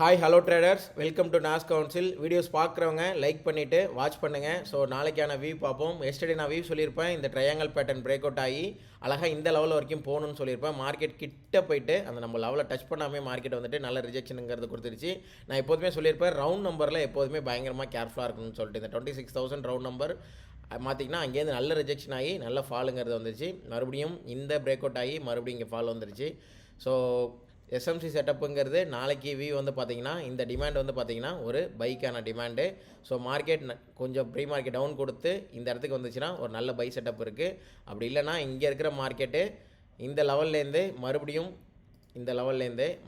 Hi hello traders, welcome to Naz council. Videos பார்க்குறவங்க like பண்ணிவிட்டு watch பண்ணுங்கள். So நாளைக்கான வியூ பார்ப்போம். எஸ்டர்டே நான் வியூ சொல்லியிருப்பேன், இந்த ட்ரையாங்கல் பேட்டர்ன் பிரேக் அவுட் ஆகி அழகாக இந்த லெவல் வரைக்கும் போகணும்னு சொல்லியிருப்பேன். மார்க்கெட் கிட்ட போயிட்டு அந்த நம்ம லெவலில் டச் பண்ணாமல் மார்க்கெட் வந்துட்டு நல்ல ரிஜெக்ஷனுங்கிறது கொடுத்துருச்சு. நான் எப்போதுமே சொல்லியிருப்பேன், ரவுண்ட் நம்பரில் எப்போதுமே பயங்கரமாக கேர்ஃபுல்லாக இருக்கணும்னு சொல்லிட்டு. இந்த 26,000 ரவுண்ட் நம்பர் பார்த்திங்கன்னா அங்கேருந்து நல்ல ரிஜெக்ஷன் ஆகி நல்ல ஃபாலுங்கிறது வந்துருச்சு. மறுபடியும் இந்த பிரேக் அவுட் ஆகி மறுபடியும் இங்கே ஃபால் வந்துருச்சு. ஸோ எஸ்எம்சி செட்டப்புங்கிறது நாளைக்கு வியூ வந்து பார்த்திங்கன்னா இந்த டிமாண்ட் வந்து பார்த்திங்கன்னா ஒரு பைக்கான டிமாண்டு. ஸோ மார்க்கெட் கொஞ்சம் ப்ரீ மார்க்கெட் டவுன் கொடுத்து இந்த இடத்துக்கு வந்துச்சுன்னா ஒரு நல்ல பை செட்டப் இருக்குது. அப்படி இல்லைனா இங்கே இருக்கிற மார்க்கெட்டு இந்த லெவல்லேருந்து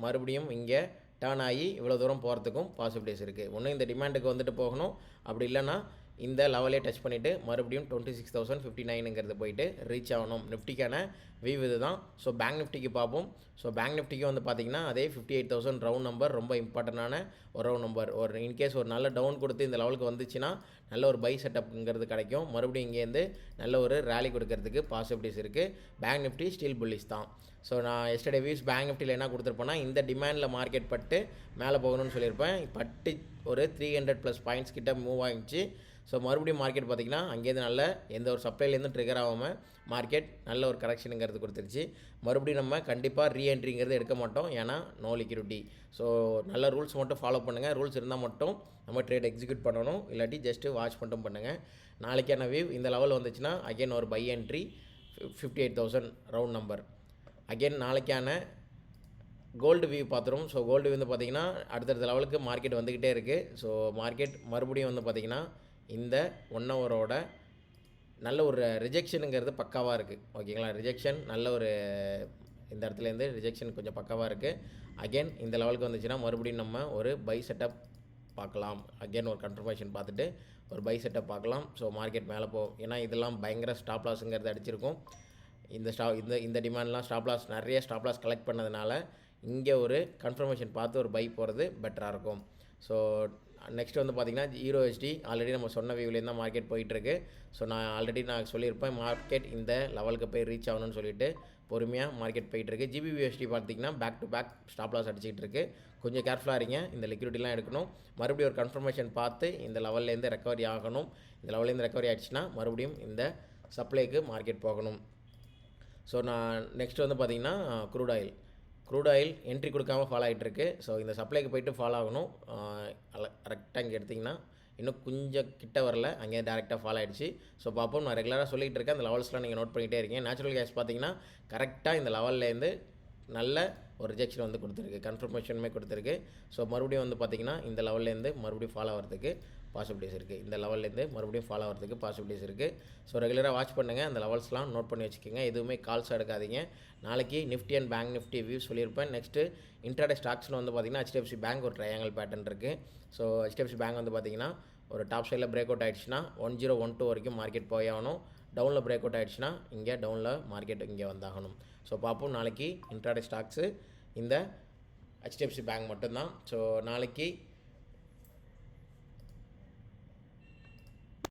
மறுபடியும் இங்கே டர்ன் ஆகி இவ்வளோ தூரம் போகிறதுக்கும் பாசிபிலிட்டிஸ் இருக்குது. ஒன்று இந்த டிமாண்டுக்கு வந்துட்டு போகணும், அப்படி இல்லைனா இந்த லெவலே டச் பண்ணிவிட்டு மறுபடியும் 26,059ங்கிறது போயிட்டு ரீச் ஆகணும். நிஃப்டிக்கான வியூ இது தான். ஸோ பேங்க் நிஃப்டிக்கு பார்ப்போம். ஸோ பேங்க் நிஃப்டிக்கு வந்து பார்த்திங்கன்னா அதே 58,000 ரவுண்ட் நம்பர் ரொம்ப இம்பார்ட்டண்டான ஒரு ரவுண்ட் நம்பர். ஒரு இன்கேஸ் ஒரு நல்ல டவுன் கொடுத்து இந்த லெவலுக்கு வந்துச்சுன்னா நல்ல ஒரு பை செட்டப்புங்கிறது கிடைக்கும். மறுபடியும் இங்கேருந்து நல்ல ஒரு ரேலி கொடுக்கறதுக்கு பாசிபிலிட்டிஸ் இருக்குது. பேங்க் நிஃப்டி ஸ்டில் புல்லிஷ் தான். ஸோ நான் எஸ்டர்டே வியூஸ் பேங்க் நிஃப்டியில் என்ன கொடுத்துருப்பேன்னா இந்த டிமாண்டில் மார்க்கெட் பட்டு மேலே போகணும்னு சொல்லியிருப்பேன். பட்டு ஒரு 300+ பாயிண்ட்ஸ் கிட்ட மூவ் ஆகிடுச்சு. ஸோ மறுபடியும் மார்க்கெட் பார்த்திங்கன்னா அங்கேருந்து நல்ல எந்த ஒரு சப்ளைலேருந்து ட்ரிகர் ஆகாமல் மார்க்கெட் நல்ல ஒரு கரெக்ஷனுங்கிறது கொடுத்துருச்சு. மறுபடியும் நம்ம கண்டிப்பாக ரீஎன்ட்ரிங்கிறது எடுக்க மாட்டோம், ஏன்னா நோ லிக்விடிட்டி. ஸோ நல்ல ரூல்ஸ் மட்டும் ஃபாலோ பண்ணுங்கள். ரூல்ஸ் இருந்தால் மட்டும் நம்ம ட்ரேட் எக்ஸிக்யூட் பண்ணணும், இல்லாட்டி ஜஸ்ட்டு வாட்ச் மட்டும் பண்ணுங்கள். நாளைக்கான வியூ இந்த லெவல் வந்துச்சுன்னா அகெயின் ஒரு buy entry 58,000 round number. Again நாளைக்கான கோல்டு வியூ பார்த்துரும். ஸோ கோல்டு வந்து பார்த்திங்கன்னா அடுத்தடுத்த லெவலுக்கு மார்க்கெட் வந்துக்கிட்டே இருக்குது. ஸோ மார்க்கெட் மறுபடியும் வந்து பார்த்திங்கன்னா இந்த 1 ஹவரோட நல்ல ஒரு ரிஜெக்ஷனுங்கிறது பக்காவாக இருக்குது. ஓகேங்களா, ரிஜெக்ஷன் நல்ல ஒரு இந்த இடத்துலேருந்து ரிஜெக்ஷன் கொஞ்சம் பக்காவாக இருக்குது. அகெயின் இந்த லெவலுக்கு வந்துச்சுன்னா மறுபடியும் நம்ம ஒரு பை செட்டப் பார்க்கலாம். அகெயின் ஒரு கன்ஃபர்மேஷன் பார்த்துட்டு ஒரு பை செட்டப் பார்க்கலாம். ஸோ மார்க்கெட் மேலே போகும், ஏன்னா இதெல்லாம் பயங்கர ஸ்டாப் லாஸுங்கிறது அடிச்சிருக்கும். இந்த டிமாண்ட்லாம் ஸ்டாப் லாஸ் நிறைய ஸ்டாப் லாஸ் கலெக்ட் பண்ணதுனால இங்கே ஒரு கன்ஃபர்மேஷன் பார்த்து ஒரு பை போகிறது பெட்டராக இருக்கும். ஸோ நெக்ஸ்ட் வந்து பார்த்திங்கன்னா USD ஆல்ரெடி நம்ம சொன்ன வியூலேருந்து தான் மார்க்கெட் போயிட்டுருக்கு. ஸோ நான் சொல்லியிருப்பேன் மார்க்கெட் இந்த லெவலுக்கு போய் ரீச் ஆகணும்னு சொல்லிட்டு பொறுமையாக மார்க்கெட் போயிட்டுருக்கு. GBP/USD பார்த்திங்கன்னா back to back stop loss அடிச்சிக்கிட்டு இருக்குது. கொஞ்சம் கேர்ஃபுல்லாக இருங்க, இந்த லிக்விடிட்டிலாம் எடுக்கணும். மறுபடியும் ஒரு கன்ஃபர்மேஷன் பார்த்து இந்த லெவல்லேருந்து ரெக்கவரி ஆகணும். இந்த லெவல்லேருந்து ரெக்கவரி ஆகிடுச்சுன்னா மறுபடியும் இந்த சப்ளைக்கு மார்க்கெட் போகணும். ஸோ நான் நெக்ஸ்ட் வந்து பார்த்திங்கன்னா க்ரூட் ஆயில் என்ட்ரி கொடுக்காமல் ஃபாலோ ஆகிட்டுருக்கு. ஸோ இந்த சப்ளைக்கு போய்ட்டு ஃபாலோ ஆகணும். கரெக்டாக இங்கே எடுத்திங்கன்னா இன்னும் கொஞ்சம் கிட்ட வரல, அங்கே டேரெக்டாக ஃபாலோ ஆகிடுச்சு. ஸோ பார்ப்போம். நான் ரெகுலராக சொல்லிகிட்டு இருக்கேன், அந்த லெவல்ஸ்லாம் நீங்கள் நோட் பண்ணிகிட்டே இருக்கீங்க. நேச்சுரல் கேஸ் பார்த்திங்கன்னா கரெக்டாக இந்த லெவல்லேருந்து நல்ல ஒரு ரிஜெக்ஷன் வந்து கொடுத்துருக்கு, கன்ஃபர்மேஷனுமே கொடுத்துருக்கு. ஸோ மறுபடியும் வந்து பார்த்திங்கன்னா இந்த லெவல்லேருந்து மறுபடியும் ஃபாலோ ஆகிறதுக்கு பாசிபிலிட்டிஸ் இருக்குது. இந்த லெவல்லேருந்து மறுபடியும் ஃபாலோ ஆகிறதுக்கு பாசிபிலிட்டிஸ் இருக்குது. ஸோ ரெகுலராக வாட்ச் பண்ணுங்கள், அந்த லெவல்ஸ்லாம் நோட் பண்ணி வச்சுக்கோங்க. எதுவுமே கால்ஸ் எடுக்காதீங்க. நாளைக்கு Nifty and bank Nifty view சொல்லியிருப்பேன். நெக்ஸ்ட்டு இன்ட்ராடே ஸ்டாக்ஸில் வந்து பார்த்திங்கன்னா HDFC பேங்க் ஒரு ட்ரையாங்கல் பேட்டர்ன் இருக்குது. ஸோ HDFC பேங்க் வந்து பார்த்திங்கன்னா ஒரு டாப் சைடில் பிரேக் அவுட் ஆகிடுச்சுன்னா 1012 வரைக்கும் மார்க்கெட் போய் ஆகணும். டவுனில் பிரேக் அவுட் ஆகிடுச்சுன்னா இங்கே டவுனில் மார்க்கெட் இங்கே வந்தாகணும். ஸோ பார்ப்போம். நாளைக்கு இன்ட்ராடே ஸ்டாக்ஸு இந்த HDFC பேங்க் மட்டும்தான். ஸோ நாளைக்கு